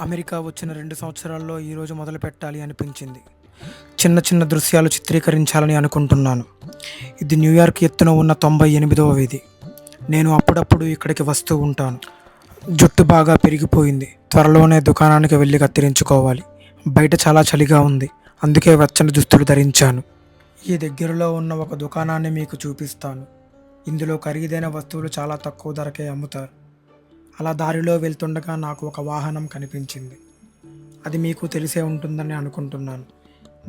America వచ్చిన 2 సంవత్సరాల్లో ఈరోజు మొదలుపెట్టాలి అనిపించింది. చిన్న చిన్న దృశ్యాలు చిత్రీకరించాలని అనుకుంటున్నాను. ఇది న్యూయార్క్ ఎత్తున ఉన్న 98వ వీధి. నేను అప్పుడప్పుడు ఇక్కడికి వస్తూ ఉంటాను. జుట్టు బాగా పెరిగిపోయింది. త్వరలోనే దుకాణానికి వెళ్ళి కత్తిరించుకోవాలి. బయట చాలా చలిగా ఉంది. అందుకే వెచ్చని దుస్తులు ధరించాను. ఈ దగ్గరలో ఉన్న ఒక దుకాణాన్ని మీకు చూపిస్తాను. ఇందులో ఖరీదైన వస్తువులు చాలా తక్కువ ధరకే అమ్ముతారు. అలా దారిలో వెళ్తుండగా నాకు ఒక వాహనం కనిపించింది. అది మీకు తెలిసే ఉంటుందని అనుకుంటున్నాను.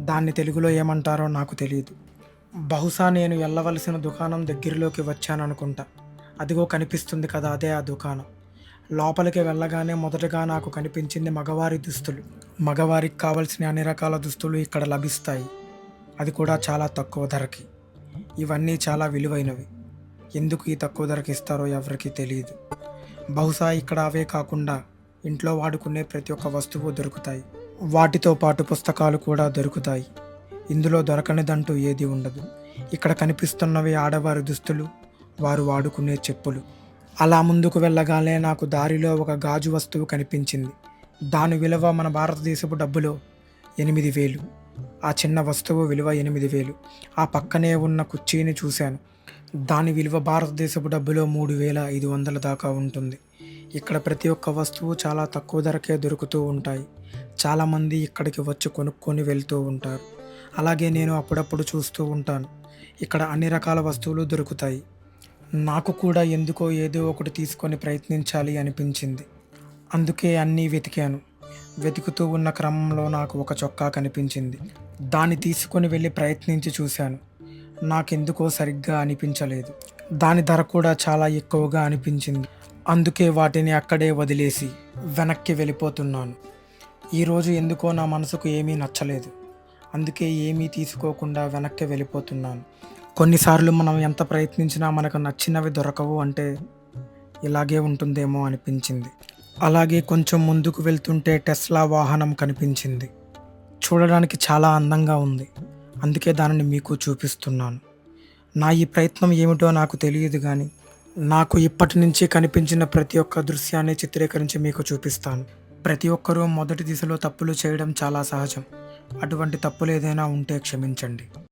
దాన్ని తెలుగులో ఏమంటారో నాకు తెలియదు. బహుశా నేను వెళ్ళవలసిన దుకాణం దగ్గరలోకి వచ్చాననుకుంటా. అదిగో కనిపిస్తుంది కదా, అదే ఆ దుకాణం. లోపలికి వెళ్ళగానే మొదటగా నాకు కనిపించింది మగవారి దుస్తులు. మగవారికి కావలసిన అన్ని రకాల దుస్తులు ఇక్కడ లభిస్తాయి. అది కూడా చాలా తక్కువ ధరకి. ఇవన్నీ చాలా విలువైనవి. ఎందుకు ఈ తక్కువ ధరకి ఇస్తారో ఎవరికీ తెలియదు. బహుశా ఇక్కడ అవే కాకుండా ఇంట్లో వాడుకునే ప్రతి ఒక్క వస్తువు దొరుకుతాయి. వాటితో పాటు పుస్తకాలు కూడా దొరుకుతాయి. ఇందులో దొరకనిదంటూ ఏది ఉండదు. ఇక్కడ కనిపిస్తున్నవి ఆడవారి దుస్తులు, వారు వాడుకునే చెప్పులు. అలా ముందుకు వెళ్ళగానే నాకు దారిలో ఒక గాజు వస్తువు కనిపించింది. దాని విలువ మన భారతదేశపు డబ్బులో 8,000. ఆ చిన్న వస్తువు విలువ 8,000. ఆ పక్కనే ఉన్న కుర్చీని చూశాను. దాని విలువ భారతదేశపు డబ్బులో 3,500 దాకా ఉంటుంది. ఇక్కడ ప్రతి ఒక్క వస్తువు చాలా తక్కువ ధరకే దొరుకుతూ ఉంటాయి. చాలామంది ఇక్కడికి వచ్చి కొనుక్కొని వెళ్తూ ఉంటారు. అలాగే నేను అప్పుడప్పుడు చూస్తూ ఉంటాను. ఇక్కడ అన్ని రకాల వస్తువులు దొరుకుతాయి. నాకు కూడా ఎందుకో ఏదో ఒకటి తీసుకొని ప్రయత్నించాలి అనిపించింది. అందుకే అన్నీ వెతికాను. వెతుకుతూ ఉన్న క్రమంలో నాకు ఒక చొక్కా కనిపించింది. దాన్ని తీసుకొని వెళ్ళి ప్రయత్నించి చూశాను. నాకెందుకో సరిగ్గా అనిపించలేదు. దాని ధర కూడా చాలా ఎక్కువగా అనిపించింది. అందుకే వాటిని అక్కడే వదిలేసి వెనక్కి వెళ్ళిపోతున్నాను. ఈరోజు ఎందుకో నా మనసుకు ఏమీ నచ్చలేదు. అందుకే ఏమీ తీసుకోకుండా వెనక్కి వెళ్ళిపోతున్నాను. కొన్నిసార్లు మనం ఎంత ప్రయత్నించినా మనకు నచ్చినవి దొరకవు అంటే ఇలాగే ఉంటుందేమో అనిపించింది. అలాగే కొంచెం ముందుకు వెళ్తుంటే టెస్లా వాహనం కనిపించింది. చూడడానికి చాలా అందంగా ఉంది. అందుకే దానిని మీకు చూపిస్తున్నాను. నా ఈ ప్రయత్నం ఏమిటో నాకు తెలియదు, కానీ నాకు ఇప్పటి నుంచి కనిపించిన ప్రతి ఒక్క దృశ్యాన్ని చిత్రీకరించి మీకు చూపిస్తాను. ప్రతి ఒక్కరూ మొదటి దిశలో తప్పులు చేయడం చాలా సహజం. అటువంటి తప్పులు ఏదైనా ఉంటే క్షమించండి.